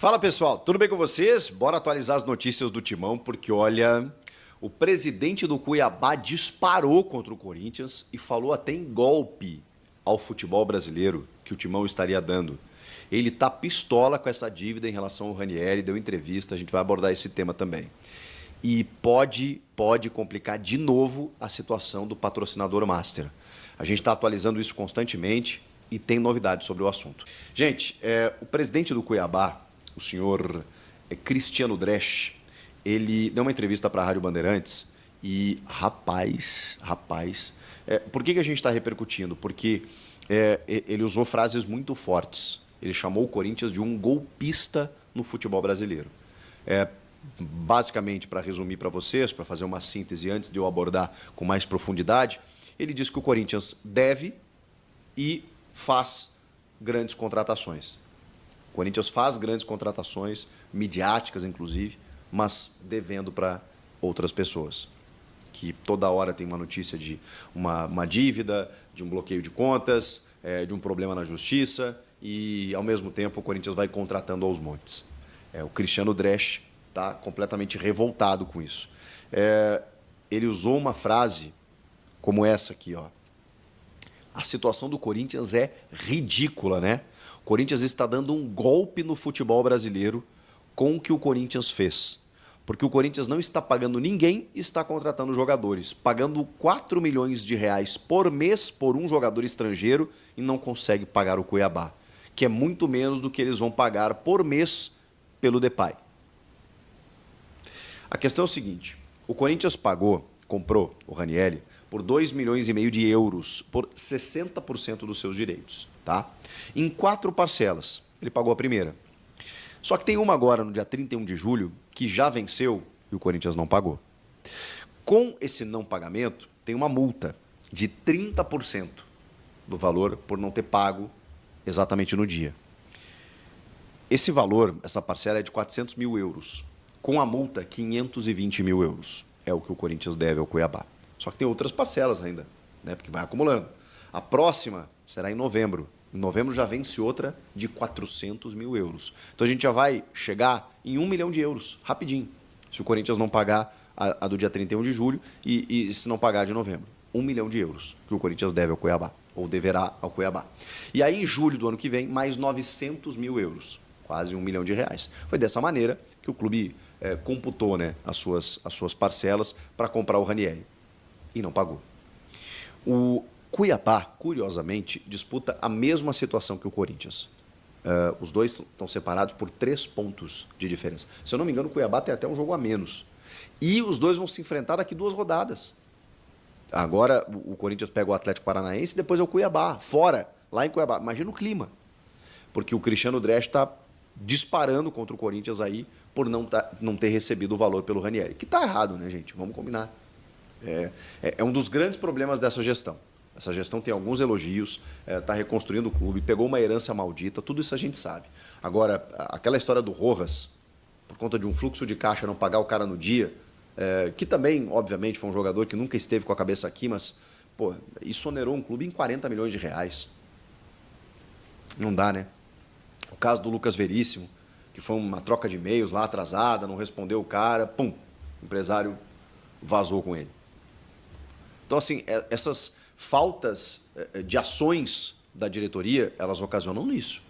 Fala pessoal, tudo bem com vocês? Bora atualizar as notícias do Timão, porque olha, o presidente do Cuiabá disparou contra o Corinthians e falou até em golpe ao futebol brasileiro que o Timão estaria dando. Ele tá pistola com essa dívida em relação ao Ranieri, deu entrevista, a gente vai abordar esse tema também. E pode complicar de novo a situação do patrocinador master. A gente está atualizando isso constantemente e tem novidades sobre o assunto. Gente, o presidente do Cuiabá, o senhor Cristiano Dresch, ele deu uma entrevista para a Rádio Bandeirantes e, rapaz, por que a gente está repercutindo? Porque ele usou frases muito fortes. Ele chamou o Corinthians de um golpista no futebol brasileiro. Basicamente, para resumir para vocês, para fazer uma síntese antes de eu abordar com mais profundidade, ele disse que o Corinthians deve e faz grandes contratações. O Corinthians faz grandes contratações, midiáticas inclusive, mas devendo para outras pessoas. Que toda hora tem uma notícia de uma dívida, de um bloqueio de contas, de um problema na justiça e, ao mesmo tempo, o Corinthians vai contratando aos montes. O Cristiano Dresch está completamente revoltado com isso. Ele usou uma frase como essa aqui, ó. A situação do Corinthians é ridícula, né? O Corinthians está dando um golpe no futebol brasileiro com o que o Corinthians fez. Porque o Corinthians não está pagando ninguém e está contratando jogadores. Pagando 4 milhões de reais por mês por um jogador estrangeiro e não consegue pagar o Cuiabá. Que é muito menos do que eles vão pagar por mês pelo Depay. A questão é o seguinte, o Corinthians comprou o Ranieri por 2,5 milhões de euros, por 60% dos seus direitos, tá? Em 4 parcelas. Ele pagou a primeira. Só que tem uma agora, no dia 31 de julho, que já venceu e o Corinthians não pagou. Com esse não pagamento, tem uma multa de 30% do valor por não ter pago exatamente no dia. Esse valor, essa parcela é de 400 mil euros. Com a multa, 520 mil euros. É o que o Corinthians deve ao Cuiabá. Só que tem outras parcelas ainda, né? Porque vai acumulando. A próxima será em novembro. Em novembro já vence outra de 400 mil euros. Então a gente já vai chegar em 1 milhão de euros, rapidinho. Se o Corinthians não pagar a do dia 31 de julho e se não pagar a de novembro. 1 milhão de euros que o Corinthians deve ao Cuiabá, ou deverá ao Cuiabá. E aí em julho do ano que vem, mais 900 mil euros. Quase 1 milhão de reais. Foi dessa maneira que o clube computou, né, as suas parcelas para comprar o Ranieri. E não pagou. O Cuiabá, curiosamente, disputa a mesma situação que o Corinthians. Os dois estão separados por 3 pontos de diferença. Se eu não me engano, o Cuiabá tem até um jogo a menos. E os dois vão se enfrentar daqui 2 rodadas. Agora o Corinthians pega o Atlético Paranaense e depois é o Cuiabá, fora, lá em Cuiabá. Imagina o clima. Porque o Cristiano Dresch está disparando contra o Corinthians aí por não ter recebido o valor pelo Ranieri. Que está errado, né, gente? Vamos combinar. É um dos grandes problemas dessa gestão. Essa gestão tem alguns elogios, está reconstruindo o clube, pegou uma herança maldita, tudo isso a gente sabe. Agora, aquela história do Rojas, por conta de um fluxo de caixa não pagar o cara no dia, que também, obviamente, foi um jogador que nunca esteve com a cabeça aqui, mas pô, isso onerou um clube em 40 milhões de reais. Não dá, né? O caso do Lucas Veríssimo, que foi uma troca de e-mails lá atrasada, não respondeu o cara, pum, o empresário vazou com ele. Então, assim, essas faltas de ações da diretoria, elas ocasionam isso.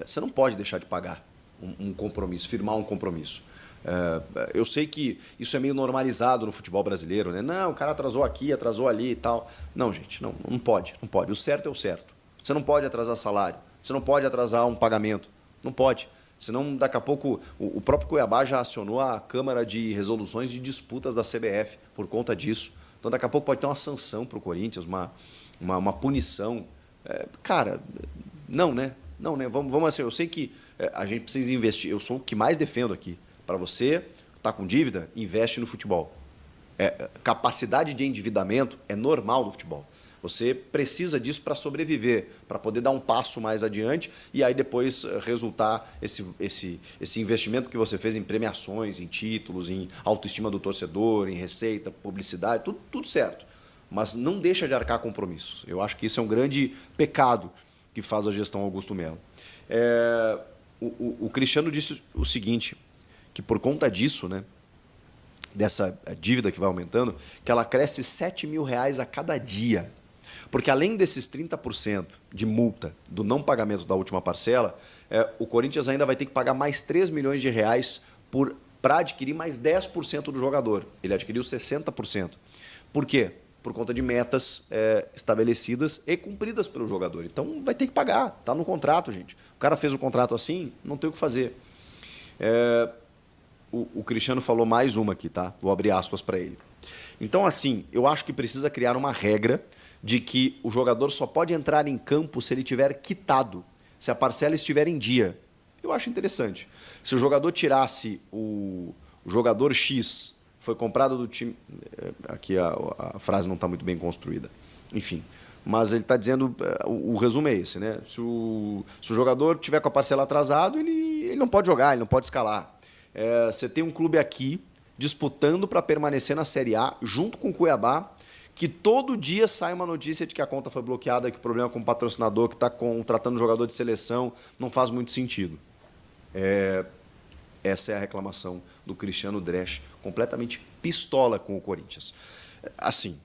Você não pode deixar de pagar um compromisso, firmar um compromisso. Eu sei que isso é meio normalizado no futebol brasileiro, né? Não, o cara atrasou aqui, atrasou ali e tal. Não, gente, não pode, não pode. O certo é o certo. Você não pode atrasar salário, você não pode atrasar um pagamento, não pode. Senão, daqui a pouco, o próprio Cuiabá já acionou a Câmara de Resoluções de Disputas da CBF por conta disso. Então, daqui a pouco pode ter uma sanção para o Corinthians, uma punição. Cara, não, né? Não, né? Vamos assim, eu sei que a gente precisa investir. Eu sou o que mais defendo aqui. Para você que está com dívida, investe no futebol. Capacidade de endividamento é normal no futebol. Você precisa disso para sobreviver, para poder dar um passo mais adiante e aí depois resultar esse investimento que você fez em premiações, em títulos, em autoestima do torcedor, em receita, publicidade, tudo certo. Mas não deixa de arcar compromissos. Eu acho que isso é um grande pecado que faz a gestão Augusto Melo. o Cristiano disse o seguinte, que por conta disso, né, dessa dívida que vai aumentando, que ela cresce R$ 7.000 a cada dia. Porque além desses 30% de multa do não pagamento da última parcela, o Corinthians ainda vai ter que pagar mais R$ 3 milhões para adquirir mais 10% do jogador. Ele adquiriu 60%. Por quê? Por conta de metas estabelecidas e cumpridas pelo jogador. Então vai ter que pagar, está no contrato, gente. O cara fez o contrato assim, não tem o que fazer. O Cristiano falou mais uma aqui, tá? Vou abrir aspas para ele. Então, assim, eu acho que precisa criar uma regra de que o jogador só pode entrar em campo se ele tiver quitado, se a parcela estiver em dia. Eu acho interessante. Se o jogador tirasse o jogador X, foi comprado do time... Aqui a frase não está muito bem construída. Enfim, mas ele está dizendo... O resumo é esse, né? Se o jogador tiver com a parcela atrasado, ele não pode jogar, ele não pode escalar. Você tem um clube aqui disputando para permanecer na Série A, junto com o Cuiabá, que todo dia sai uma notícia de que a conta foi bloqueada, que o problema com o patrocinador, que está contratando jogador de seleção, não faz muito sentido. Essa é a reclamação do Cristiano Dresch, completamente pistola com o Corinthians. Assim,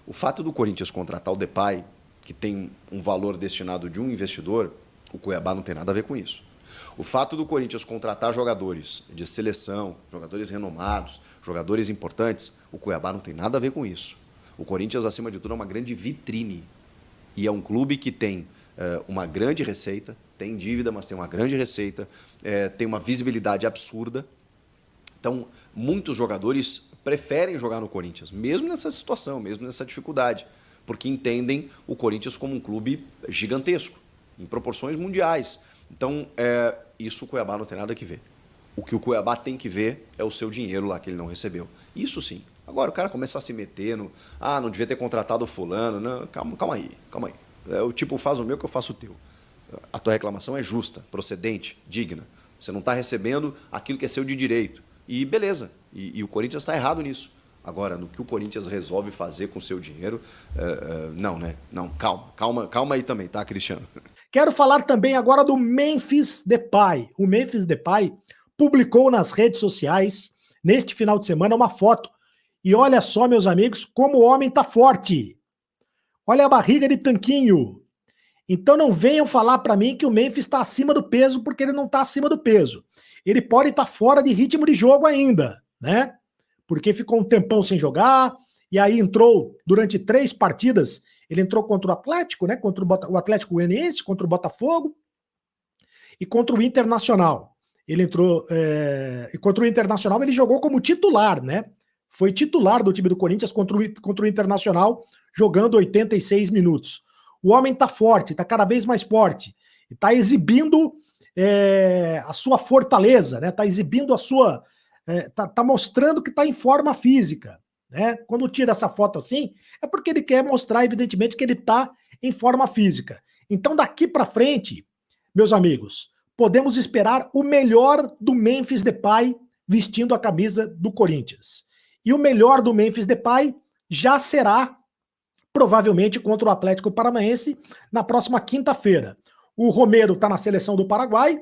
o fato do Corinthians contratar o Depay, que tem um valor destinado de um investidor, o Cuiabá não tem nada a ver com isso. O fato do Corinthians contratar jogadores de seleção, jogadores renomados, jogadores importantes, o Cuiabá não tem nada a ver com isso. O Corinthians, acima de tudo, é uma grande vitrine. E é um clube que tem uma grande receita, tem dívida, mas tem uma grande receita, tem uma visibilidade absurda. Então, muitos jogadores preferem jogar no Corinthians, mesmo nessa situação, mesmo nessa dificuldade, porque entendem o Corinthians como um clube gigantesco, em proporções mundiais. Então, isso o Cuiabá não tem nada que ver. O que o Cuiabá tem que ver é o seu dinheiro lá que ele não recebeu. Isso sim. Agora, o cara começar a se meter no... não devia ter contratado o fulano. Não, calma aí. O tipo, faz o meu que eu faço o teu. A tua reclamação é justa, procedente, digna. Você não está recebendo aquilo que é seu de direito. E beleza. E o Corinthians está errado nisso. Agora, no que o Corinthians resolve fazer com o seu dinheiro, não, né? Não, calma aí também, tá, Cristiano? Quero falar também agora do Memphis Depay. O Memphis Depay publicou nas redes sociais, neste final de semana, uma foto. E olha só, meus amigos, como o homem tá forte. Olha a barriga de tanquinho. Então não venham falar para mim que o Memphis está acima do peso, porque ele não está acima do peso. Ele pode estar fora de ritmo de jogo ainda, né? Porque ficou um tempão sem jogar, e aí entrou durante 3 partidas. Ele entrou contra o Atlético, né? Contra o Atlético Goianiense, contra o Botafogo e contra o Internacional. Ele entrou... e contra o Internacional ele jogou como titular, né? Foi titular do time do Corinthians contra o Internacional, jogando 86 minutos. O homem tá forte, tá cada vez mais forte. E tá exibindo a sua fortaleza, né? Tá exibindo a sua... tá mostrando que tá em forma física. Né? Quando tira essa foto assim, é porque ele quer mostrar, evidentemente, que ele está em forma física. Então, daqui para frente, meus amigos, podemos esperar o melhor do Memphis Depay vestindo a camisa do Corinthians. E o melhor do Memphis Depay já será, provavelmente, contra o Atlético Paranaense na próxima quinta-feira. O Romero está na seleção do Paraguai,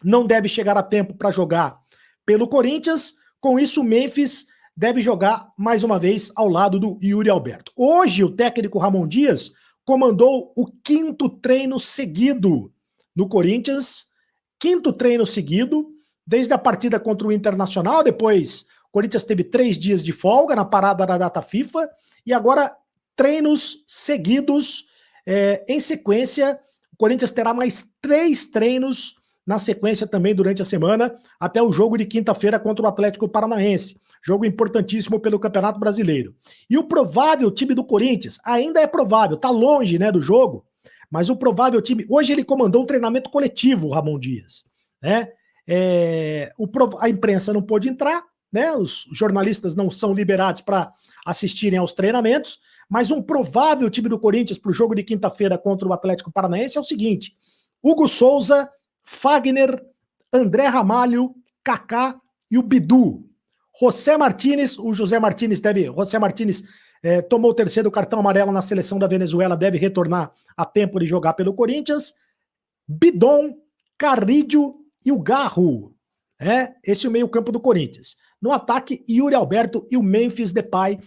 não deve chegar a tempo para jogar pelo Corinthians. Com isso, o Memphis deve jogar mais uma vez ao lado do Yuri Alberto. Hoje, o técnico Ramon Dias comandou o 5º treino seguido no Corinthians. 5º treino seguido, desde a partida contra o Internacional. Depois, o Corinthians teve 3 dias de folga na parada da data FIFA. E agora, treinos seguidos em sequência. O Corinthians terá mais 3 treinos na sequência também durante a semana, até o jogo de quinta-feira contra o Atlético Paranaense. Jogo importantíssimo pelo Campeonato Brasileiro. E o provável time do Corinthians, ainda é provável, tá longe, né, do jogo, mas o provável time... Hoje ele comandou um treinamento coletivo, o Ramon Dias. Né? A imprensa não pôde entrar, né? Os jornalistas não são liberados para assistirem aos treinamentos, mas um provável time do Corinthians para o jogo de quinta-feira contra o Atlético Paranaense é o seguinte: Hugo Souza, Fagner, André Ramalho, Kaká e o Bidu. José Martínez tomou o 3º cartão amarelo na seleção da Venezuela, deve retornar a tempo de jogar pelo Corinthians. Bidon, Carrídio e o Garro. Esse é o meio-campo do Corinthians. No ataque, Yuri Alberto e o Memphis Depay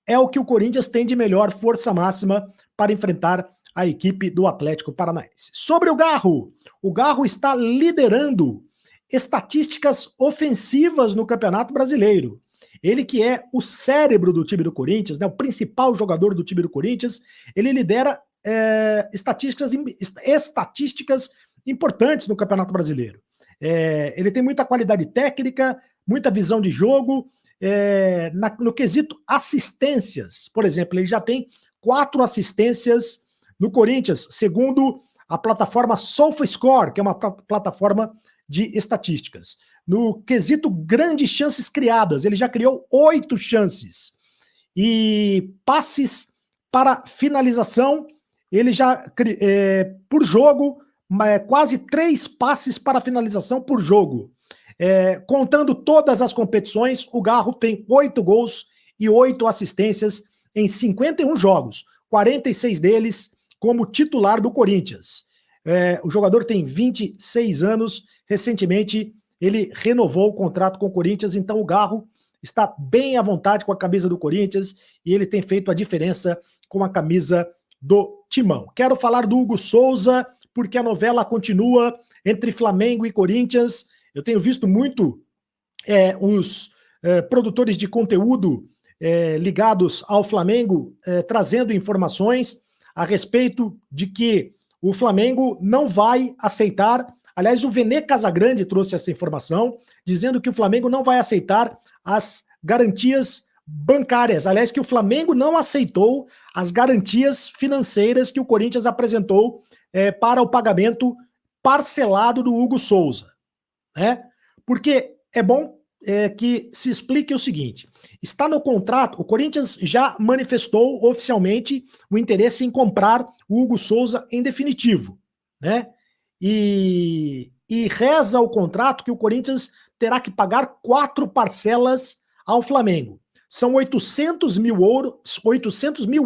é o que o Corinthians tem de melhor força máxima para enfrentar a equipe do Atlético Paranaense. Sobre o Garro está liderando estatísticas ofensivas no Campeonato Brasileiro. Ele que é o cérebro do time do Corinthians, né, o principal jogador do time do Corinthians, ele lidera estatísticas importantes no Campeonato Brasileiro. Ele tem muita qualidade técnica, muita visão de jogo. No quesito assistências, por exemplo, ele já tem 4 assistências no Corinthians, segundo a plataforma SofaScore, que é uma plataforma de estatísticas. No quesito grandes chances criadas, ele já criou 8 chances. E passes para finalização, ele já, por jogo, quase 3 passes para finalização por jogo. Contando todas as competições, o Garro tem 8 gols e 8 assistências em 51 jogos, 46 deles como titular do Corinthians. O jogador tem 26 anos, recentemente ele renovou o contrato com o Corinthians, então o Garro está bem à vontade com a camisa do Corinthians e ele tem feito a diferença com a camisa do Timão. Quero falar do Hugo Souza, porque a novela continua entre Flamengo e Corinthians. Eu tenho visto muito os produtores de conteúdo ligados ao Flamengo trazendo informações a respeito de que o Flamengo não vai aceitar. Aliás, o Vene Casagrande trouxe essa informação, dizendo que o Flamengo não vai aceitar as garantias bancárias. Aliás, que o Flamengo não aceitou as garantias financeiras que o Corinthians apresentou para o pagamento parcelado do Hugo Souza. Porque é bom que se explique o seguinte: está no contrato, o Corinthians já manifestou oficialmente o interesse em comprar o Hugo Souza em definitivo, né? E reza o contrato que o Corinthians terá que pagar 4 parcelas ao Flamengo. São 800 mil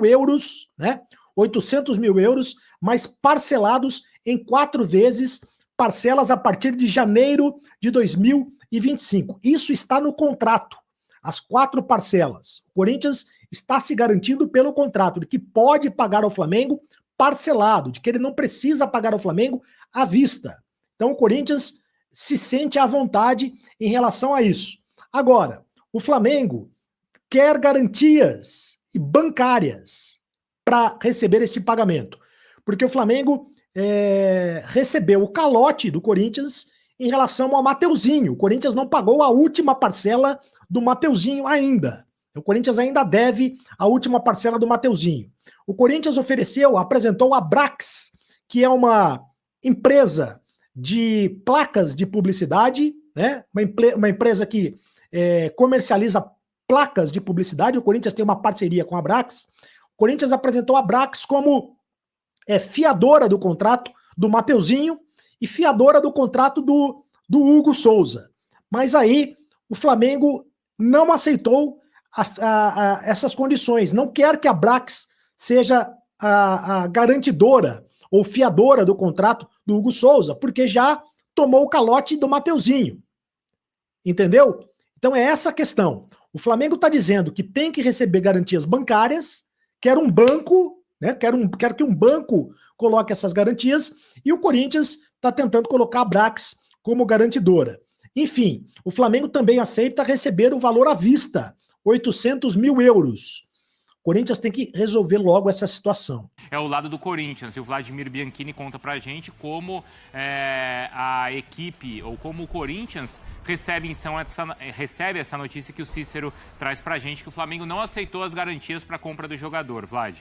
euros, né? 800 mil euros, mas parcelados em 4 vezes, parcelas a partir de janeiro de 2025. Isso está no contrato, as 4 parcelas. O Corinthians está se garantindo pelo contrato de que pode pagar ao Flamengo parcelado, de que ele não precisa pagar ao Flamengo à vista. Então o Corinthians se sente à vontade em relação a isso. Agora, o Flamengo quer garantias bancárias para receber este pagamento, porque o Flamengo recebeu o calote do Corinthians em relação ao Mateuzinho. O Corinthians não pagou a última parcela do Mateuzinho ainda. O Corinthians ainda deve a última parcela do Mateuzinho. O Corinthians apresentou a Brax, que é uma empresa de placas de publicidade, né? Uma empresa que comercializa placas de publicidade. O Corinthians tem uma parceria com a Brax. O Corinthians apresentou a Brax como fiadora do contrato do Mateuzinho e fiadora do contrato do Hugo Souza. Mas aí o Flamengo não aceitou essas condições, não quer que a Brax seja a garantidora ou fiadora do contrato do Hugo Souza, porque já tomou o calote do Mateuzinho. Entendeu? Então é essa a questão. O Flamengo está dizendo que tem que receber garantias bancárias, quer um banco, né? Quer que um banco coloque essas garantias, e o Corinthians está tentando colocar a Brax como garantidora. Enfim, o Flamengo também aceita receber o valor à vista, 800 mil euros. O Corinthians tem que resolver logo essa situação. É o lado do Corinthians, e o Vladimir Bianchini conta pra gente como a equipe, ou como o Corinthians recebe essa notícia que o Cícero traz pra gente, que o Flamengo não aceitou as garantias para a compra do jogador. Vlad.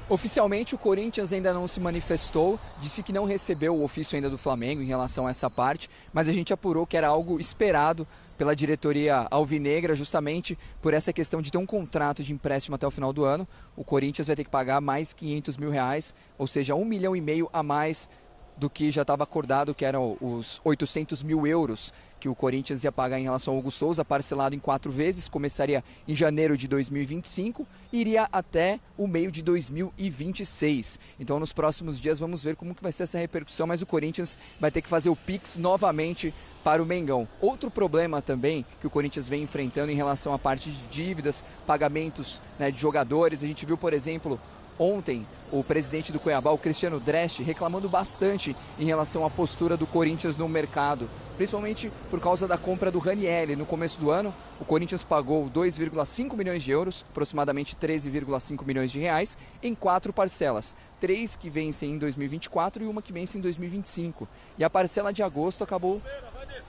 Oficialmente, o Corinthians ainda não se manifestou, disse que não recebeu o ofício ainda do Flamengo em relação a essa parte, mas a gente apurou que era algo esperado pela diretoria alvinegra, justamente por essa questão de ter um contrato de empréstimo até o final do ano. O Corinthians vai ter que pagar mais 500 mil reais, ou seja, 1,5 milhão a mais do que já estava acordado, que eram os 800 mil euros que o Corinthians ia pagar em relação ao Hugo Souza, parcelado em 4 vezes, começaria em janeiro de 2025 e iria até o meio de 2026. Então, nos próximos dias, vamos ver como que vai ser essa repercussão, mas o Corinthians vai ter que fazer o Pix novamente para o Mengão. Outro problema também que o Corinthians vem enfrentando em relação à parte de dívidas, pagamentos, né, de jogadores. A gente viu, por exemplo, ontem, o presidente do Cuiabá, o Cristiano Dresch, reclamando bastante em relação à postura do Corinthians no mercado, principalmente por causa da compra do Ranieri. No começo do ano, o Corinthians pagou 2,5 milhões de euros, aproximadamente 13,5 milhões de reais, em 4 parcelas. 3 que vencem em 2024 e uma que vence em 2025. E a parcela de agosto acabou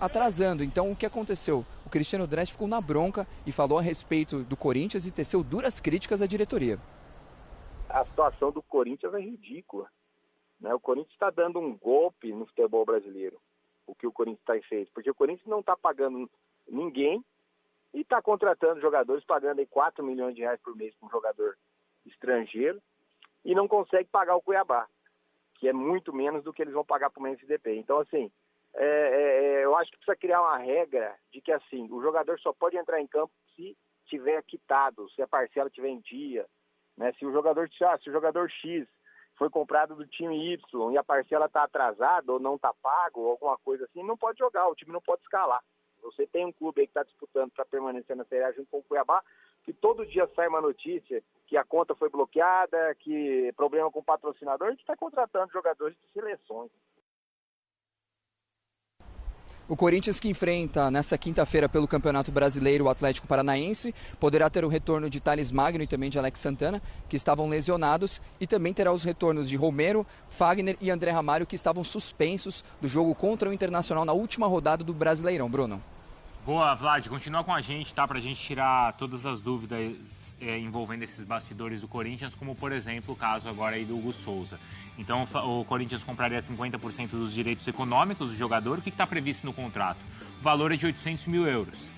atrasando. Então, o que aconteceu? O Cristiano Dresch ficou na bronca e falou a respeito do Corinthians e teceu duras críticas à diretoria. A situação do Corinthians é ridícula, né? O Corinthians está dando um golpe no futebol brasileiro, o que o Corinthians está fez, porque o Corinthians não está pagando ninguém e está contratando jogadores, pagando aí 4 milhões de reais por mês para um jogador estrangeiro e não consegue pagar o Cuiabá, que é muito menos do que eles vão pagar para o Memphis Depay. Então, assim, eu acho que precisa criar uma regra de que, assim, o jogador só pode entrar em campo se tiver quitado, se a parcela tiver em dia. Né? Se o jogador X foi comprado do time Y e a parcela está atrasada ou não está pago, ou alguma coisa assim, não pode jogar, o time não pode escalar. Você tem um clube aí que está disputando para permanecer na Série A junto com o Cuiabá, que todo dia sai uma notícia que a conta foi bloqueada, que problema com o patrocinador, a gente está contratando jogadores de seleções. O Corinthians, que enfrenta nessa quinta-feira pelo Campeonato Brasileiro o Atlético Paranaense, poderá ter o retorno de Thales Magno e também de Alex Santana, que estavam lesionados, e também terá os retornos de Romero, Fagner e André Ramalho, que estavam suspensos do jogo contra o Internacional na última rodada do Brasileirão. Bruno. Boa, Vlad, continua com a gente, tá? Pra gente tirar todas as dúvidas envolvendo esses bastidores do Corinthians, como, por exemplo, o caso agora aí do Hugo Souza. Então, o Corinthians compraria 50% dos direitos econômicos do jogador. O que está previsto no contrato? O valor é de 800 mil euros.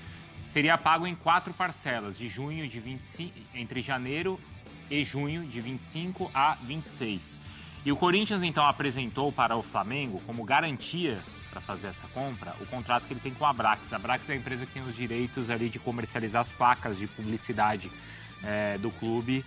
Seria pago em 4 parcelas, de junho de 25, entre janeiro e junho, de 25 a 26. E o Corinthians, então, apresentou para o Flamengo, como garantia para fazer essa compra, o contrato que ele tem com a Abrax. A Abrax é a empresa que tem os direitos ali de comercializar as placas de publicidade do clube.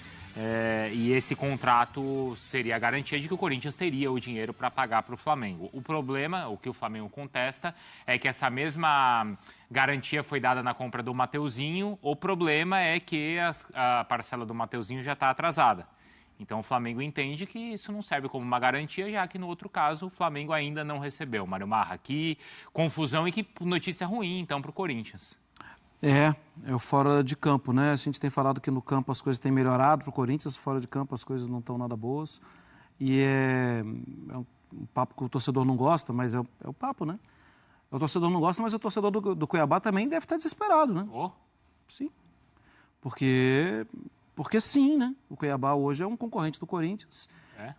E esse contrato seria a garantia de que o Corinthians teria o dinheiro para pagar para o Flamengo. O problema, o que o Flamengo contesta, é que essa mesma garantia foi dada na compra do Mateuzinho. O problema é que a parcela do Mateuzinho já está atrasada. Então o Flamengo entende que isso não serve como uma garantia, já que no outro caso o Flamengo ainda não recebeu. Mário Marra, que confusão e que notícia ruim então para o Corinthians. É o fora de campo, né? A gente tem falado que no campo as coisas têm melhorado para o Corinthians, fora de campo as coisas não estão nada boas. E é um papo que o torcedor não gosta, mas é o papo, né? O torcedor não gosta, mas o torcedor do Cuiabá também deve estar desesperado, né? Oh. Sim. Porque sim, né? O Cuiabá hoje é um concorrente do Corinthians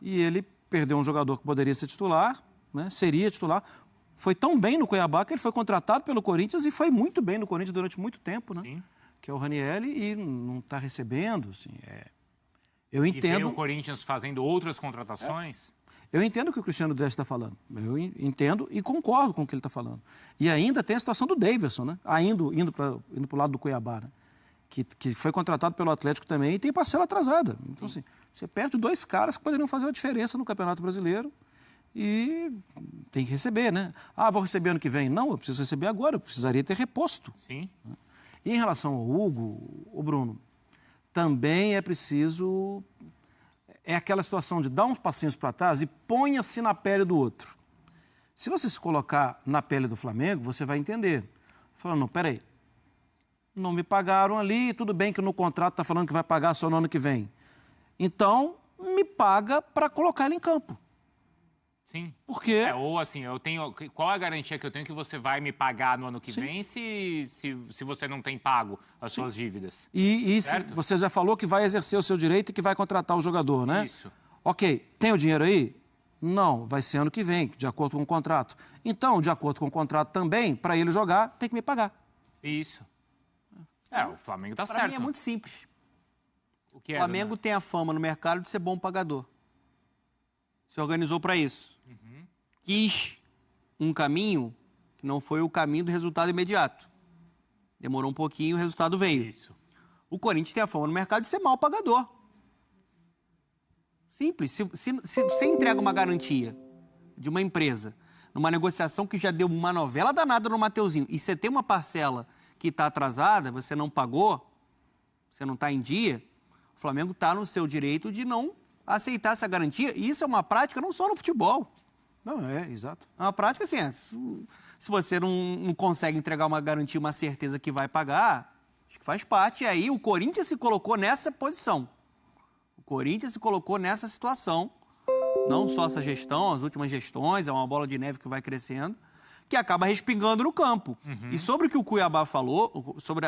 e ele perdeu um jogador que poderia ser titular, né? Seria titular. Foi tão bem no Cuiabá que ele foi contratado pelo Corinthians e foi muito bem no Corinthians durante muito tempo, né? Sim. Que é o Ranieri, e não está recebendo, assim, Eu entendo... E vem o Corinthians fazendo outras contratações? Eu entendo o que o Cristiano Dresch está falando. Eu entendo e concordo com o que ele está falando. E ainda tem a situação do Daverson, né? Indo para o lado do Cuiabá, né? Que foi contratado pelo Atlético também e tem parcela atrasada. Então, assim, você perde 2 caras que poderiam fazer uma diferença no Campeonato Brasileiro e tem que receber, né? Ah, vou receber ano que vem. Não, eu preciso receber agora, eu precisaria ter reposto. Sim. E em relação ao Hugo, o Bruno, também é preciso... É aquela situação de dar uns passinhos para trás e ponha-se na pele do outro. Se você se colocar na pele do Flamengo, você vai entender. Falando, não, peraí, não me pagaram ali, tudo bem que no contrato está falando que vai pagar só no ano que vem. Então, me paga para colocar ele em campo. Sim. Por quê? Ou assim, eu tenho. Qual a garantia que eu tenho que você vai me pagar no ano que vem se você não tem pago as suas dívidas? E você já falou que vai exercer o seu direito e que vai contratar o jogador, né? Isso. Ok, tem o dinheiro aí? Não, vai ser ano que vem, de acordo com o contrato. Então, de acordo com o contrato também, para ele jogar, tem que me pagar. Isso. O Flamengo tá certo. Para mim é muito simples. O que O Flamengo tem a fama no mercado de ser bom pagador. Se organizou para isso. quis um caminho que não foi o caminho do resultado imediato. Demorou um pouquinho e o resultado veio. Isso. O Corinthians tem a fama no mercado de ser mal pagador. Simples. Se você entrega uma garantia de uma empresa numa negociação que já deu uma novela danada no Mateuzinho e você tem uma parcela que está atrasada, você não pagou, você não está em dia, o Flamengo está no seu direito de não aceitar essa garantia. E isso é uma prática não só no futebol. Não, exato. É uma prática assim, se você não consegue entregar uma garantia, uma certeza que vai pagar, acho que faz parte. E aí o Corinthians se colocou nessa posição. O Corinthians se colocou nessa situação. Não só essa gestão, as últimas gestões, é uma bola de neve que vai crescendo, que acaba respingando no campo. E sobre o que o Cuiabá falou, sobre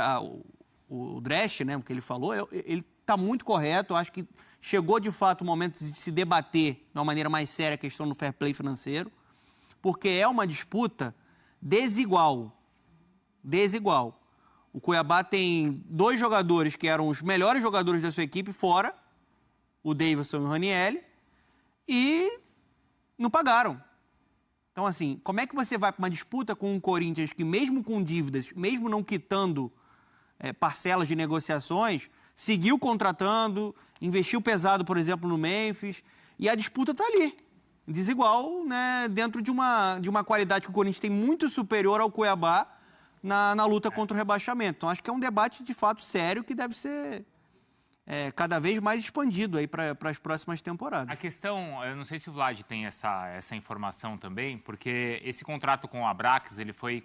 o Dresch, né, o que ele falou, ele está muito correto. Eu acho que chegou de fato o momento de se debater de uma maneira mais séria a questão do fair play financeiro, porque é uma disputa desigual. Desigual. O Cuiabá tem 2 jogadores que eram os melhores jogadores da sua equipe fora, o Davidson e o Ranieri, e não pagaram. Então, assim, como é que você vai para uma disputa com um Corinthians que, mesmo com dívidas, mesmo não quitando parcelas de negociações, seguiu contratando, investiu pesado, por exemplo, no Memphis, e a disputa está ali, desigual, né, dentro de uma qualidade que o Corinthians tem muito superior ao Cuiabá na luta contra o rebaixamento. Então, acho que é um debate, de fato, sério, que deve ser cada vez mais expandido aí para as próximas temporadas. A questão, eu não sei se o Vlad tem essa informação também, porque esse contrato com o Abrax, ele foi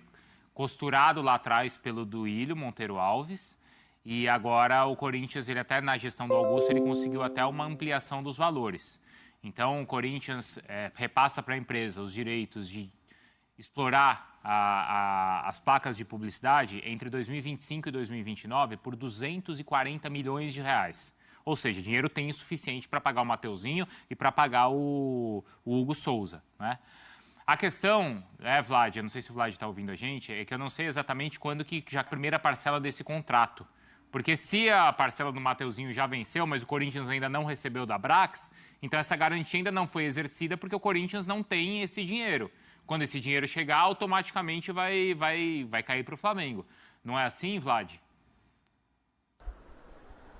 costurado lá atrás pelo Duílio Monteiro Alves, e agora o Corinthians, ele até na gestão do Augusto, ele conseguiu até uma ampliação dos valores. Então, o Corinthians repassa para a empresa os direitos de explorar as placas de publicidade entre 2025 e 2029 por 240 milhões de reais. Ou seja, dinheiro tem o suficiente para pagar o Mateuzinho e para pagar o Hugo Souza, né? A questão, Vlad, eu não sei se o Vlad está ouvindo a gente, é que eu não sei exatamente quando que já a primeira parcela desse contrato. Porque se a parcela do Mateuzinho já venceu, mas o Corinthians ainda não recebeu da Abrax, então essa garantia ainda não foi exercida porque o Corinthians não tem esse dinheiro. Quando esse dinheiro chegar, automaticamente vai cair para o Flamengo. Não é assim, Vlad?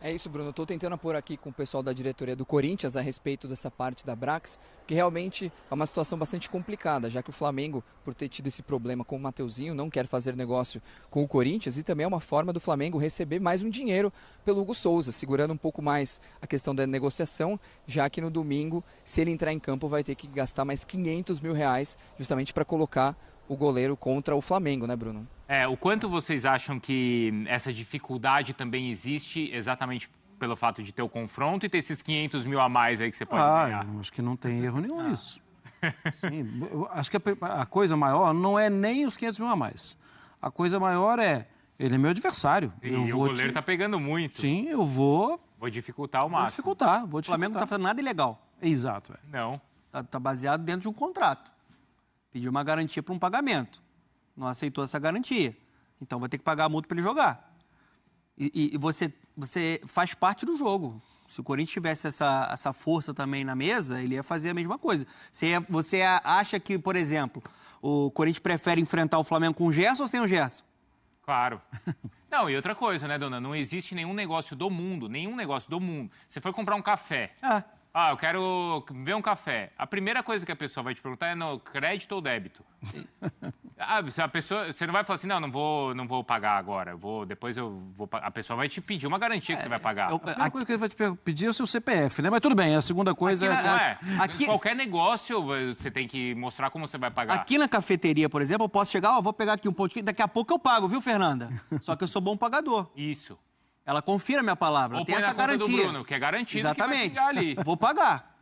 É isso, Bruno. Eu estou tentando apor aqui com o pessoal da diretoria do Corinthians a respeito dessa parte da Abrax, que realmente é uma situação bastante complicada, já que o Flamengo, por ter tido esse problema com o Mateuzinho, não quer fazer negócio com o Corinthians, e também é uma forma do Flamengo receber mais um dinheiro pelo Hugo Souza, segurando um pouco mais a questão da negociação, já que no domingo, se ele entrar em campo, vai ter que gastar mais 500 mil reais justamente para colocar o goleiro contra o Flamengo, né, Bruno? O quanto vocês acham que essa dificuldade também existe exatamente pelo fato de ter o confronto e ter esses 500 mil a mais aí que você pode ganhar? Eu acho que não tem erro nenhum nisso. Sim, eu acho que a coisa maior não é nem os 500 mil a mais. A coisa maior ele é meu adversário. E o goleiro tá pegando muito. Sim, eu vou dificultar ao máximo. Dificultar. O Flamengo não está fazendo nada ilegal. Exato. Não. Tá baseado dentro de um contrato. Pediu uma garantia para um pagamento. Não aceitou essa garantia. Então vai ter que pagar a multa para ele jogar. E você faz parte do jogo. Se o Corinthians tivesse essa força também na mesa, ele ia fazer a mesma coisa. Você acha que, por exemplo, o Corinthians prefere enfrentar o Flamengo com o Gerson ou sem o Gerson? Claro. Não, e outra coisa, né, dona? Não existe nenhum negócio do mundo. Você foi comprar um café. Eu quero ver um café. A primeira coisa que a pessoa vai te perguntar é no crédito ou débito. Você não vai falar assim, não vou pagar agora. Depois eu vou pagar. A pessoa vai te pedir uma garantia que você vai pagar. A primeira coisa que ele vai te pedir é o seu CPF, né? Mas tudo bem, a segunda coisa qualquer negócio você tem que mostrar como você vai pagar. Aqui na cafeteria, por exemplo, eu posso chegar, vou pegar aqui um pão de queijo, daqui a pouco eu pago, viu, Fernanda? Só que eu sou bom pagador. Isso. Ela confia na minha palavra, Ou tem põe essa na conta garantia. do Bruno, que é garantido. Exatamente. Que vai ali. Vou pagar.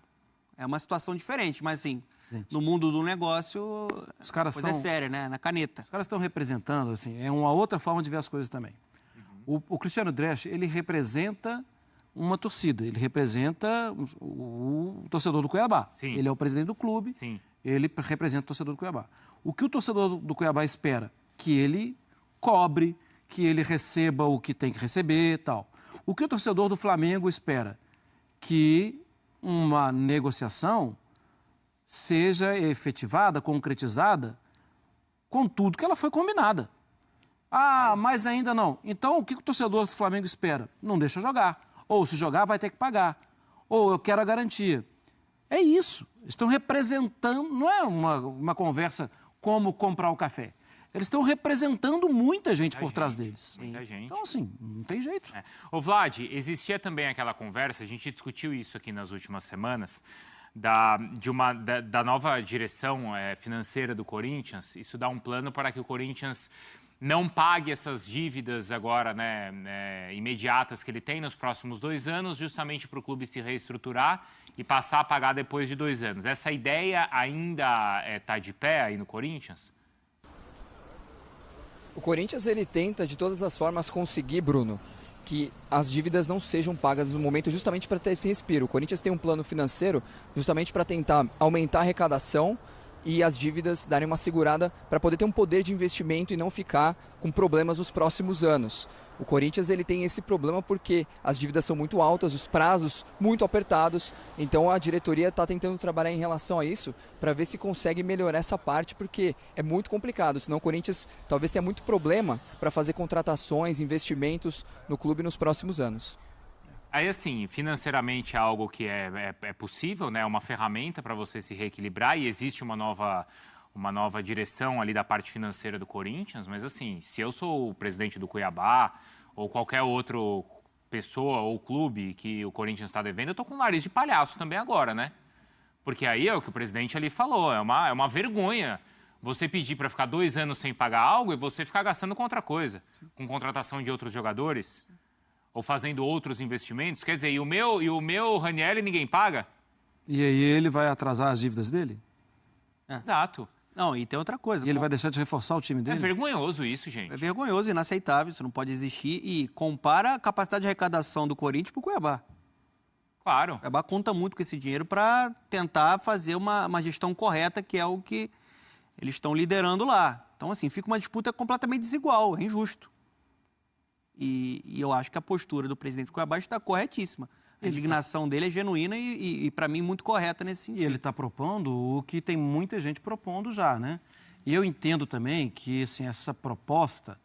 É uma situação diferente, mas assim, no mundo do negócio, os caras coisa é séria, né? Na caneta. Os caras estão representando, assim, é uma outra forma de ver as coisas também. O Cristiano Dresch, ele representa uma torcida, ele representa o torcedor do Cuiabá. Sim. Ele é o presidente do clube, Sim. Ele representa o torcedor do Cuiabá. O que o torcedor do Cuiabá espera? Que ele cobre, que ele receba o que tem que receber e tal. O que o torcedor do Flamengo espera? Que uma negociação seja efetivada, concretizada, com tudo que ela foi combinada. Ah, mas ainda não. Então, o que o torcedor do Flamengo espera? Não deixa jogar. Ou, se jogar, vai ter que pagar. Ou, eu quero a garantia. É isso. Estão representando, não é uma conversa como comprar o café. Eles estão representando muita gente por trás deles. Muita gente. Então, assim, não tem jeito. Ô, Vlad, existia também aquela conversa, a gente discutiu isso aqui nas últimas semanas, da nova direção financeira do Corinthians. Isso dá um plano para que o Corinthians não pague essas dívidas agora, imediatas que ele tem nos próximos 2 anos, justamente para o clube se reestruturar e passar a pagar depois de 2 anos. Essa ideia ainda está de pé aí no Corinthians? O Corinthians, ele tenta de todas as formas conseguir, Bruno, que as dívidas não sejam pagas no momento, justamente para ter esse respiro. O Corinthians tem um plano financeiro justamente para tentar aumentar a arrecadação e as dívidas darem uma segurada para poder ter um poder de investimento e não ficar com problemas nos próximos anos. O Corinthians, ele tem esse problema porque as dívidas são muito altas, os prazos muito apertados, então a diretoria está tentando trabalhar em relação a isso para ver se consegue melhorar essa parte, porque é muito complicado, senão o Corinthians talvez tenha muito problema para fazer contratações, investimentos no clube nos próximos anos. Aí, assim, financeiramente é algo que é possível, né? É uma ferramenta para você se reequilibrar e existe uma nova direção ali da parte financeira do Corinthians, mas, assim, se eu sou o presidente do Cuiabá ou qualquer outra pessoa ou clube que o Corinthians está devendo, eu tô com um nariz de palhaço também agora, né? Porque aí é o que o presidente ali falou, é uma vergonha você pedir para ficar 2 anos sem pagar algo e você ficar gastando com outra coisa, com contratação de outros jogadores ou fazendo outros investimentos. Quer dizer, e o meu Ranieri ninguém paga? E aí ele vai atrasar as dívidas dele? Exato. Não, e tem outra coisa. E ele vai deixar de reforçar o time É dele? vergonhoso isso, gente. É vergonhoso, inaceitável, isso não pode existir. E compara a capacidade de arrecadação do Corinthians para o Cuiabá. Claro. O Cuiabá conta muito com esse dinheiro para tentar fazer uma gestão correta, que é o que eles estão liderando lá. Então, assim, fica uma disputa completamente desigual, é injusto. E eu acho que a postura do presidente do Cuiabá está corretíssima. A indignação dele é genuína e para mim, muito correta nesse sentido. E ele está propondo o que tem muita gente propondo já, né? E eu entendo também que assim, essa proposta,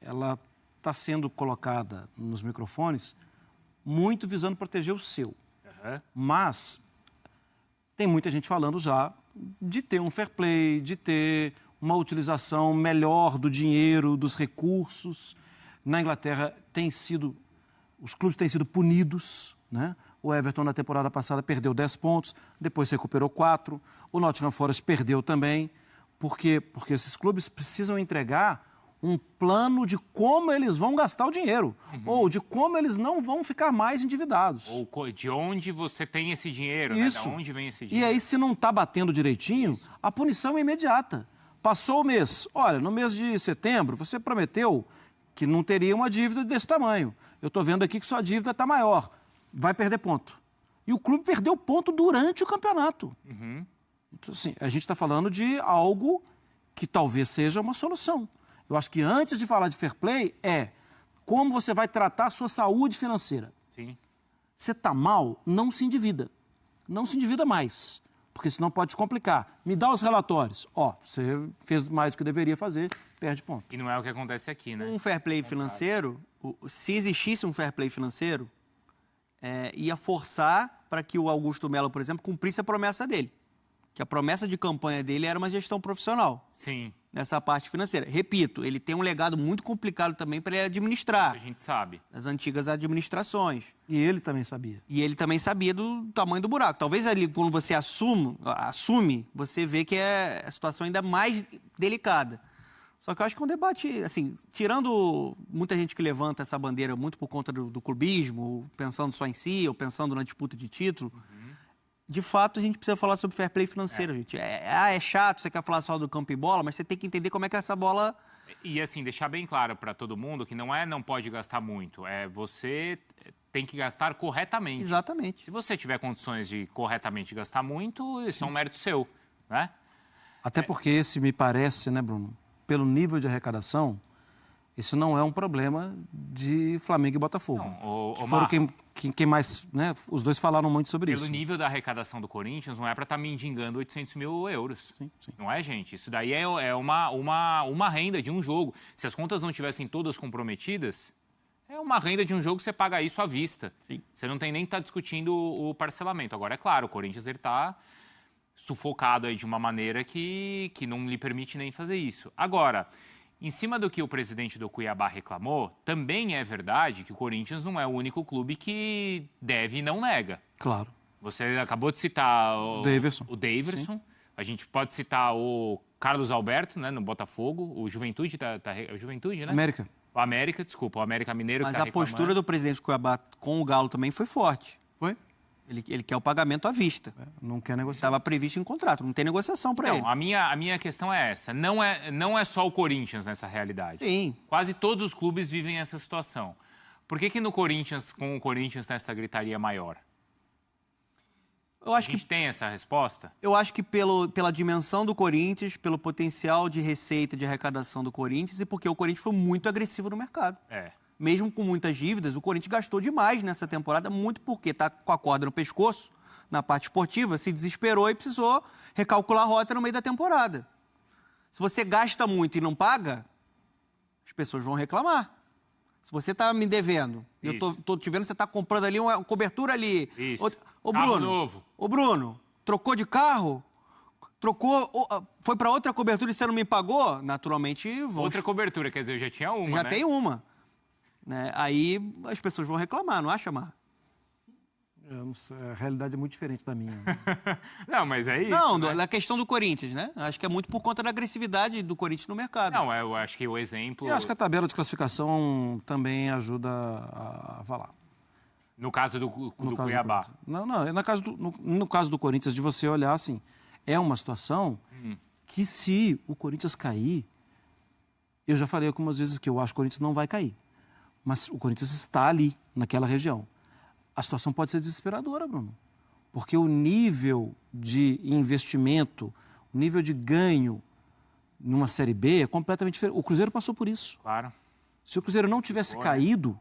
ela está sendo colocada nos microfones muito visando proteger o seu. Uhum. Mas tem muita gente falando já de ter um fair play, de ter uma utilização melhor do dinheiro, dos recursos. Na Inglaterra os clubes têm sido punidos, né? O Everton na temporada passada perdeu 10 pontos, depois recuperou 4. O Nottingham Forest perdeu também. Por quê? Porque esses clubes precisam entregar um plano de como eles vão gastar o dinheiro, ou de como eles não vão ficar mais endividados. Ou de onde você tem esse dinheiro, Isso. né? De onde vem esse dinheiro. E aí, se não está batendo direitinho, a punição é imediata. Passou o mês. Olha, no mês de setembro, você prometeu que não teria uma dívida desse tamanho. Eu estou vendo aqui que sua dívida está maior. Vai perder ponto. E o clube perdeu ponto durante o campeonato. Uhum. Então, assim, a gente está falando de algo que talvez seja uma solução. Eu acho que antes de falar de fair play, como você vai tratar a sua saúde financeira. Sim. Você está mal, não se endivida. Não se endivida mais, porque senão pode te complicar. Me dá os relatórios. Você fez mais do que deveria fazer, perde ponto. E não é o que acontece aqui, né? Um fair play financeiro, se existisse um fair play financeiro, ia forçar para que o Augusto Melo, por exemplo, cumprisse a promessa dele. Que a promessa de campanha dele era uma gestão profissional. Sim. Nessa parte financeira. Repito, ele tem um legado muito complicado também para ele administrar. A gente sabe. As antigas administrações. E ele também sabia. E ele também sabia do tamanho do buraco. Talvez ali, quando você assume, você vê que é a situação ainda mais delicada. Só que eu acho que é um debate, assim, tirando muita gente que levanta essa bandeira muito por conta do clubismo, pensando só em si, ou pensando na disputa de título, de fato a gente precisa falar sobre fair play financeiro, gente. É chato, você quer falar só do campo e bola, mas você tem que entender como é que essa bola... E assim, deixar bem claro para todo mundo que não pode gastar muito, você tem que gastar corretamente. Exatamente. Se você tiver condições de corretamente gastar muito, isso é um mérito seu, né? Até porque esse me parece, né, Bruno, pelo nível de arrecadação, isso não é um problema de Flamengo e Botafogo. Não, que foram quem quem mais, né? Os dois falaram muito sobre Pelo isso. nível da arrecadação do Corinthians, não é para estar mendigando 800 mil euros. Sim. Não é, gente? Isso daí é uma renda de um jogo. Se as contas não tivessem todas comprometidas, é uma renda de um jogo que você paga isso à vista. Sim. Você não tem nem que estar discutindo o parcelamento. Agora, é claro, o Corinthians está sufocado aí de uma maneira que não lhe permite nem fazer isso. Agora, em cima do que o presidente do Cuiabá reclamou, também é verdade que o Corinthians não é o único clube que deve e não nega. Claro. Você acabou de citar o Daverson. A gente pode citar o Carlos Alberto, né, no Botafogo, o Juventude, o Juventude, né? América. O América, desculpa, o América Mineiro. Mas que tá a postura reclamando. do presidente do Cuiabá com o Galo também foi forte. Foi? Ele quer o pagamento à vista. Não quer negociar. Estava previsto em contrato, não tem negociação para ele. Não, a minha questão é essa. Não é só o Corinthians nessa realidade. Sim. Quase todos os clubes vivem essa situação. Por que no Corinthians, com o Corinthians, tem essa gritaria maior? Eu acho A gente tem essa resposta? Eu acho que pela dimensão do Corinthians, pelo potencial de receita, de arrecadação do Corinthians e porque o Corinthians foi muito agressivo no mercado. É. Mesmo com muitas dívidas, o Corinthians gastou demais nessa temporada, muito porque está com a corda no pescoço, na parte esportiva, se desesperou e precisou recalcular a rota no meio da temporada. Se você gasta muito e não paga, as pessoas vão reclamar. Se você está me devendo, eu tô te vendo, você está comprando ali uma cobertura ali. Isso. Ô, Carro Bruno, novo. Ô, Bruno, trocou de carro? Foi para outra cobertura e você não me pagou? Naturalmente, Outra cobertura, quer dizer, eu já tinha uma, já né? tem uma. Né? Aí as pessoas vão reclamar, não acha, Mar? Eu não sei, a realidade é muito diferente da minha. Não, mas é isso. Não, né? da questão do Corinthians, né? Acho que é muito por conta da agressividade do Corinthians no mercado. Não, eu acho que o exemplo... Eu acho que a tabela de classificação também ajuda a falar. No caso do Cuiabá. No caso do Corinthians, de você olhar assim, é uma situação que se o Corinthians cair, eu já falei algumas vezes que eu acho que o Corinthians não vai cair, mas o Corinthians está ali, naquela região. A situação pode ser desesperadora, Bruno, porque o nível de investimento, o nível de ganho numa Série B é completamente diferente. O Cruzeiro passou por isso. Claro. Se o Cruzeiro não tivesse caído...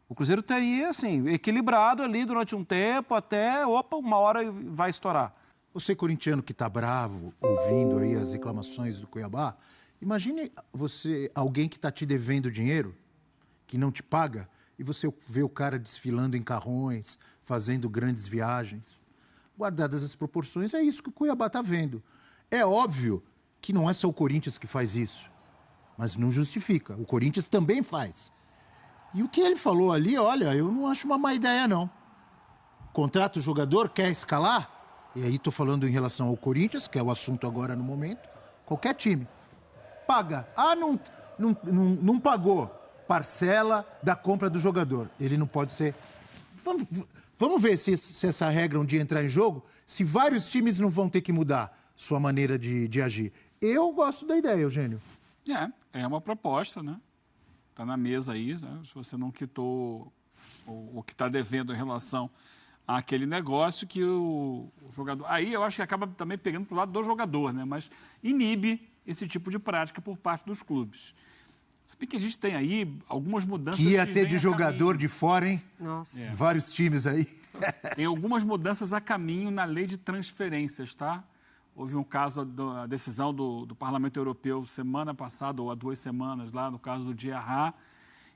O Cruzeiro teria, assim, equilibrado ali durante um tempo até, uma hora vai estourar. Você, corintiano, que está bravo, ouvindo aí as reclamações do Cuiabá, imagine alguém que está te devendo dinheiro, que não te paga, e você vê o cara desfilando em carrões, fazendo grandes viagens. Guardadas as proporções, é isso que o Cuiabá está vendo. É óbvio que não é só o Corinthians que faz isso, mas não justifica. O Corinthians também faz. E o que ele falou ali, olha, eu não acho uma má ideia, não. Contrata o jogador, quer escalar? E aí estou falando em relação ao Corinthians, que é o assunto agora no momento. Qualquer time. Paga. Ah, não pagou. Parcela da compra do jogador. Ele não pode ser... Vamos ver se essa regra um dia entrar em jogo, se vários times não vão ter que mudar sua maneira de agir. Eu gosto da ideia, Eugênio. É uma proposta, né? Está na mesa aí, né? Se você não quitou o que está devendo em relação àquele negócio que o jogador... Aí eu acho que acaba também pegando para o lado do jogador, né? Mas inibe esse tipo de prática por parte dos clubes. Se bem que a gente tem aí algumas mudanças... Que ia ter vêm de a jogador caminho. de fora, hein? Nossa. Vários times aí. Tem algumas mudanças a caminho na lei de transferências, tá? Houve um caso, a decisão do Parlamento Europeu semana passada, ou há 2 semanas, lá no caso do Diarra,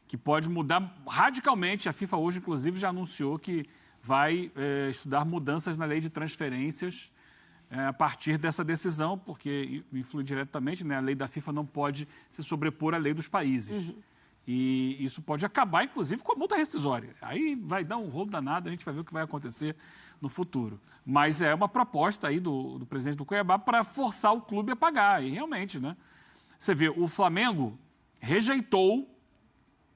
que pode mudar radicalmente. A FIFA hoje, inclusive, já anunciou que vai estudar mudanças na lei de transferências a partir dessa decisão, porque influi diretamente, né? A lei da FIFA não pode se sobrepor à lei dos países. E isso pode acabar, inclusive, com a multa rescisória. Aí vai dar um rolo danado, a gente vai ver o que vai acontecer no futuro. Mas é uma proposta aí do presidente do Cuiabá para forçar o clube a pagar. E realmente, né? Você vê, o Flamengo rejeitou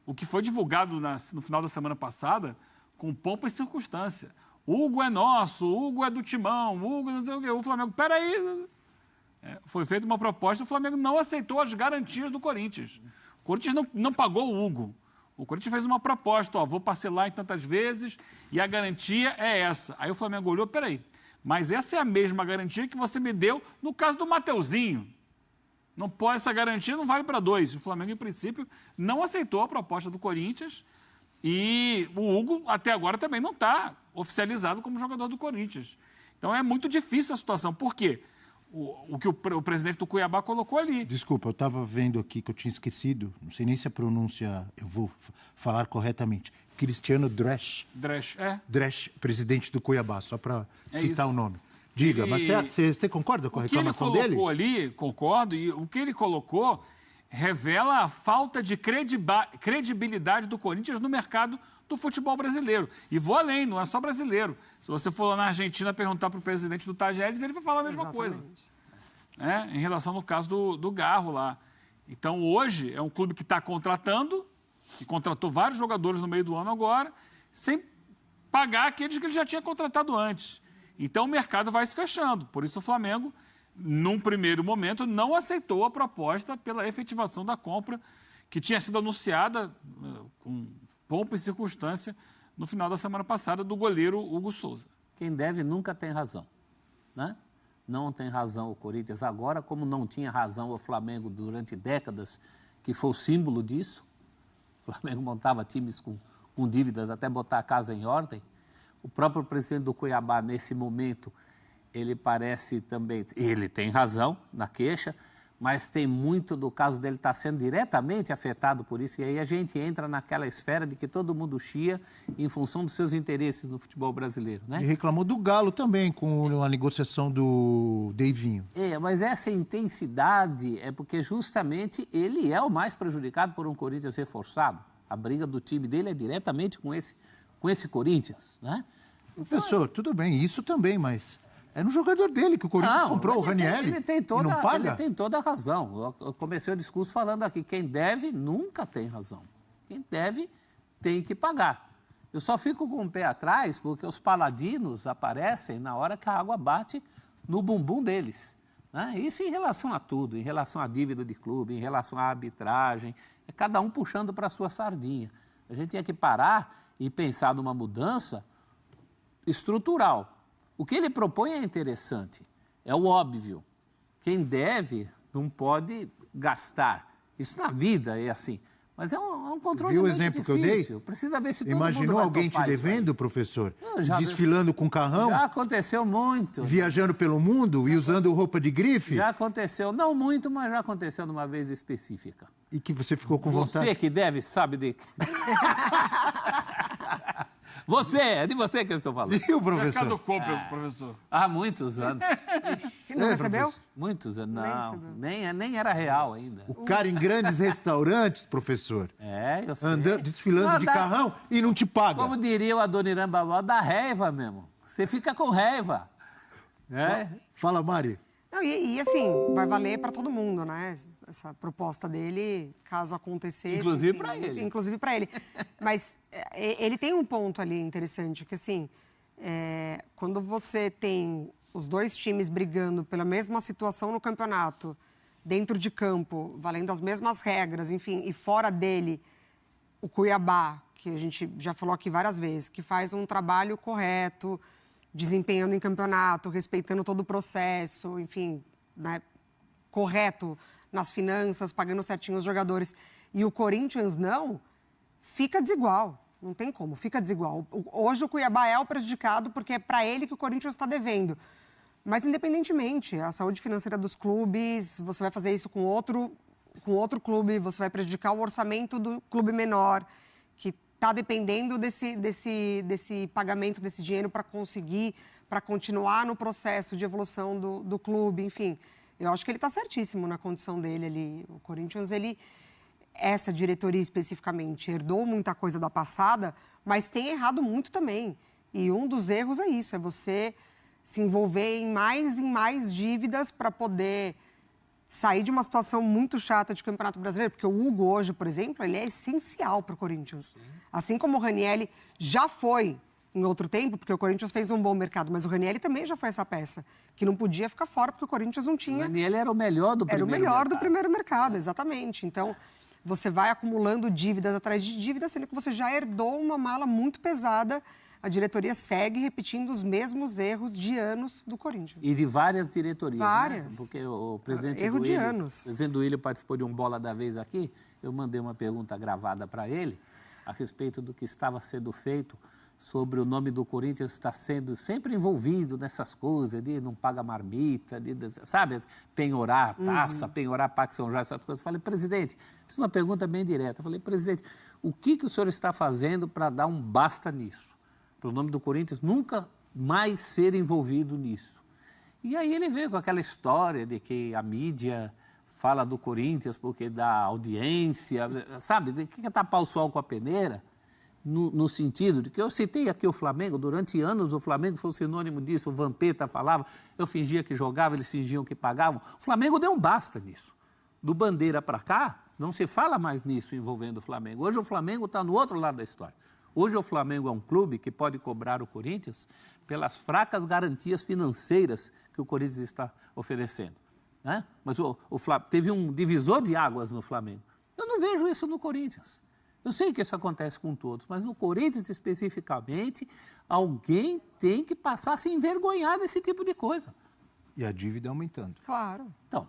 o que foi divulgado no final da semana passada com pompa e circunstância. Hugo é nosso, Hugo é do Timão, Hugo não sei o quê. O Flamengo, peraí. Foi feita uma proposta, o Flamengo não aceitou as garantias do Corinthians. O Corinthians não pagou o Hugo. O Corinthians fez uma proposta, vou parcelar em tantas vezes e a garantia é essa. Aí o Flamengo olhou, peraí, mas essa é a mesma garantia que você me deu no caso do Mateuzinho. Não pode, essa garantia não vale para 2. O Flamengo, em princípio, não aceitou a proposta do Corinthians E o Hugo, até agora, também não está oficializado como jogador do Corinthians. Então é muito difícil a situação. Por quê? O que o presidente do Cuiabá colocou ali. Desculpa, eu estava vendo aqui que eu tinha esquecido, não sei nem se a pronúncia eu vou falar corretamente. Cristiano Dresch. Dresch, presidente do Cuiabá, só para citar o nome. Diga, mas você concorda com a reclamação dele? O que ele colocou ali, concordo, e o que ele colocou revela a falta de credibilidade do Corinthians no mercado do futebol brasileiro. E vou além, não é só brasileiro. Se você for lá na Argentina perguntar para o presidente do Tajeres, ele vai falar a mesma coisa. Né? Em relação no caso do Garro lá. Então, hoje, é um clube que está contratando, e contratou vários jogadores no meio do ano agora, sem pagar aqueles que ele já tinha contratado antes. Então, o mercado vai se fechando. Por isso, o Flamengo, num primeiro momento, não aceitou a proposta pela efetivação da compra, que tinha sido anunciada com pompa e circunstância no final da semana passada do goleiro Hugo Souza. Quem deve nunca tem razão, né? Não tem razão o Corinthians agora, como não tinha razão o Flamengo durante décadas, que foi o símbolo disso. O Flamengo montava times com dívidas até botar a casa em ordem. O próprio presidente do Cuiabá, nesse momento, ele parece também... Ele tem razão na queixa, mas tem muito do caso dele estar sendo diretamente afetado por isso. E aí a gente entra naquela esfera de que todo mundo chia em função dos seus interesses no futebol brasileiro, né? E reclamou do Galo também, com a negociação do Deivinho. Mas essa intensidade é porque justamente ele é o mais prejudicado por um Corinthians reforçado. A briga do time dele é diretamente com esse Corinthians, né? Professor, tudo bem, isso também, mas... É no jogador dele que o Corinthians comprou, o Ranieri. Ele tem toda a razão. Eu comecei o discurso falando aqui, quem deve nunca tem razão. Quem deve tem que pagar. Eu só fico com o pé atrás porque os paladinos aparecem na hora que a água bate no bumbum deles, né? Isso em relação a tudo, em relação à dívida de clube, em relação à arbitragem, é cada um puxando para a sua sardinha. A gente tinha que parar e pensar numa mudança estrutural. O que ele propõe é interessante, é o óbvio. Quem deve não pode gastar. Isso na vida é assim. Mas é um controle Viu muito o exemplo difícil. que eu dei? Precisa ver se todo Imaginou mundo vai alguém te topar isso devendo, aí. professor? Desfilando com carrão? Já aconteceu muito. Viajando pelo mundo e usando roupa de grife? Já aconteceu, não muito, mas já aconteceu numa vez específica. E que você ficou com vontade? Você que deve, sabe de... É de você que eu estou falando. E o professor? Caducou, professor. Há muitos anos. Não recebeu? Muitos anos, não. Nem era real ainda. O cara em grandes restaurantes, professor. Eu sei. Desfilando de carrão e não te paga. Como diria o Adoniran Babó, dá raiva mesmo. Você fica com raiva. Fala, Mari. Não, e assim, vai valer para todo mundo, né? Essa proposta dele, caso acontecesse. Inclusive para ele. Inclusive para ele. Mas ele tem um ponto ali interessante, que assim, quando você tem os dois times brigando pela mesma situação no campeonato, dentro de campo, valendo as mesmas regras, enfim, e fora dele, o Cuiabá, que a gente já falou aqui várias vezes, que faz um trabalho correto, desempenhando em campeonato, respeitando todo o processo, enfim, né, correto nas finanças, pagando certinho os jogadores. E o Corinthians não, fica desigual. Não tem como, fica desigual. Hoje o Cuiabá é o prejudicado porque é para ele que o Corinthians está devendo. Mas, independentemente, a saúde financeira dos clubes, você vai fazer isso com outro clube, você vai prejudicar o orçamento do clube menor, que está dependendo desse pagamento, desse dinheiro para continuar no processo de evolução do clube, enfim. Eu acho que ele está certíssimo na condição dele ali. O Corinthians, essa diretoria especificamente, herdou muita coisa da passada, mas tem errado muito também. E um dos erros é isso, é você se envolver em mais dívidas para poder sair de uma situação muito chata de Campeonato Brasileiro, porque o Hugo hoje, por exemplo, ele é essencial para o Corinthians. Assim como o Ranieri já foi em outro tempo, porque o Corinthians fez um bom mercado, mas o Ranieri também já foi essa peça, que não podia ficar fora, porque o Corinthians não tinha... O Ranieri era o melhor do primeiro mercado. Era o melhor do primeiro mercado, exatamente. Então, você vai acumulando dívidas atrás de dívidas, sendo que você já herdou uma mala muito pesada. A diretoria segue repetindo os mesmos erros de anos do Corinthians. E de várias diretorias. Várias. Né? Porque o presidente Erro de anos. O presidente do Willian participou de um Bola da Vez aqui, eu mandei uma pergunta gravada para ele. a respeito do que estava sendo feito sobre o nome do Corinthians estar sendo sempre envolvido nessas coisas, de não paga marmita, sabe, penhorar a taça, penhorar Parque São Jorge, essas coisas. Eu falei, presidente, fiz uma pergunta bem direta. Eu falei, presidente, o que o senhor está fazendo para dar um basta nisso? Para o nome do Corinthians nunca mais ser envolvido nisso. E aí ele veio com aquela história de que a mídia fala do Corinthians porque dá audiência, sabe, o que é tapar o sol com a peneira? No sentido de que eu citei aqui o Flamengo, durante anos o Flamengo foi um sinônimo disso, o Vampeta falava, eu fingia que jogava, eles fingiam que pagavam. O Flamengo deu um basta nisso. Do Bandeira para cá, não se fala mais nisso envolvendo o Flamengo. Hoje o Flamengo está no outro lado da história. Hoje o Flamengo é um clube que pode cobrar o Corinthians pelas fracas garantias financeiras que o Corinthians está oferecendo. Né? Mas teve um divisor de águas no Flamengo. Eu não vejo isso no Corinthians. Eu sei que isso acontece com todos, mas no Corinthians especificamente, alguém tem que passar a se envergonhar desse tipo de coisa. E a dívida aumentando. Claro. Então,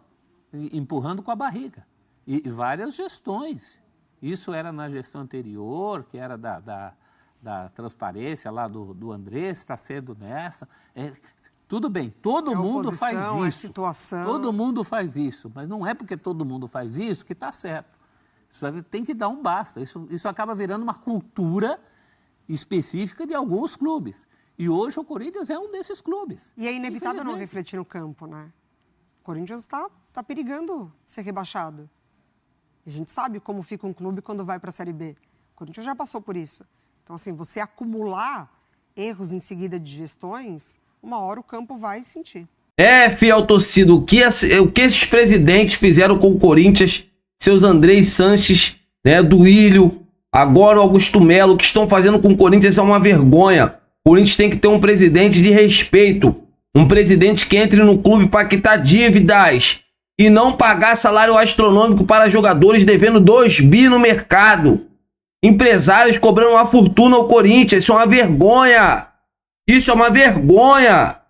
empurrando com a barriga. E várias gestões. Isso era na gestão anterior, que era da transparência lá do Andrés, está sendo nessa. Tudo bem, todo mundo faz isso. Situação. Todo mundo faz isso, mas não é porque todo mundo faz isso que está certo. Isso tem que dar um basta. Isso acaba virando uma cultura específica de alguns clubes. E hoje o Corinthians é um desses clubes. E é inevitável não refletir no campo, né? O Corinthians está perigando ser rebaixado. A gente sabe como fica um clube quando vai para a Série B. O Corinthians já passou por isso. Então, assim, você acumular erros em seguida de gestões, uma hora o campo vai sentir. Fiel torcida, o que esses presidentes fizeram com o Corinthians, seus Andrés Sanches, né, Duílio, agora o Augusto Melo, o que estão fazendo com o Corinthians é uma vergonha. O Corinthians tem que ter um presidente de respeito, um presidente que entre no clube para quitar dívidas e não pagar salário astronômico para jogadores devendo 2 bi no mercado. Empresários cobrando uma fortuna ao Corinthians, isso é uma vergonha. Isso é uma vergonha.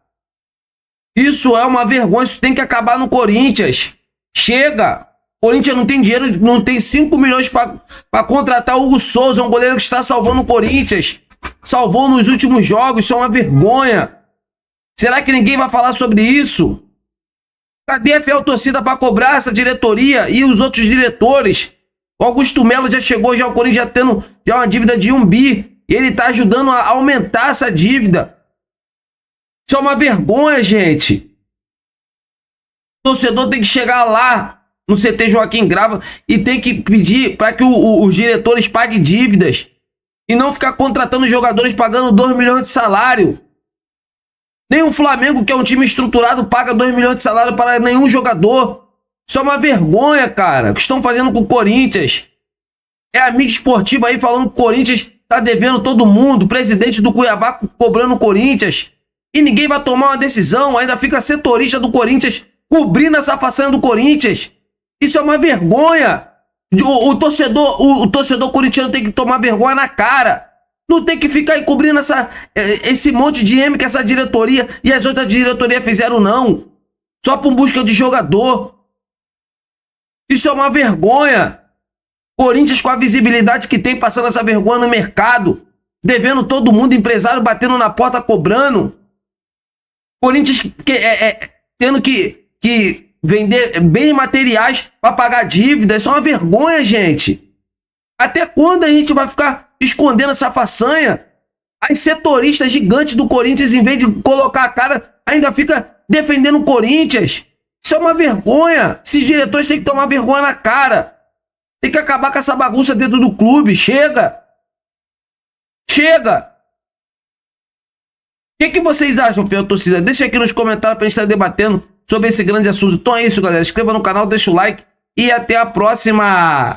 Isso é uma vergonha, isso tem que acabar no Corinthians. Chega. O Corinthians não tem dinheiro, não tem 5 milhões para contratar o Hugo Souza, um goleiro que está salvando o Corinthians. Salvou nos últimos jogos, isso é uma vergonha. Será que ninguém vai falar sobre isso? Cadê a fiel torcida para cobrar essa diretoria e os outros diretores? O Augusto Melo já chegou, já o Corinthians já tendo já uma dívida de 1 bi. E ele está ajudando a aumentar essa dívida. Isso é uma vergonha, gente. O torcedor tem que chegar lá no CT Joaquim Grava e tem que pedir para que os diretores paguem dívidas e não ficar contratando jogadores pagando 2 milhões de salário. Nem o Flamengo, que é um time estruturado, paga 2 milhões de salário para nenhum jogador. Isso é uma vergonha, cara. O que estão fazendo com o Corinthians? É a mídia esportiva aí falando que o Corinthians tá devendo todo mundo. O presidente do Cuiabá cobrando o Corinthians. E ninguém vai tomar uma decisão. Ainda fica setorista do Corinthians cobrindo essa façanha do Corinthians. Isso é uma vergonha. O torcedor corintiano tem que tomar vergonha na cara. Não tem que ficar aí cobrindo esse monte de M que essa diretoria e as outras diretorias fizeram, não. Só por busca de jogador. Isso é uma vergonha. Corinthians, com a visibilidade que tem, passando essa vergonha no mercado. Devendo todo mundo, empresário batendo na porta, cobrando. Corinthians tendo que vender bens materiais para pagar dívida. Isso é uma vergonha, gente. Até quando a gente vai ficar escondendo essa façanha? As setoristas gigantes do Corinthians, em vez de colocar a cara, ainda fica defendendo o Corinthians. Isso é uma vergonha. Esses diretores têm que tomar vergonha na cara. Tem que acabar com essa bagunça dentro do clube. Chega. Chega. O que vocês acham, fiel torcida? Deixa aqui nos comentários pra gente estar debatendo sobre esse grande assunto. Então é isso, galera. Inscreva no canal, deixa o like e até a próxima.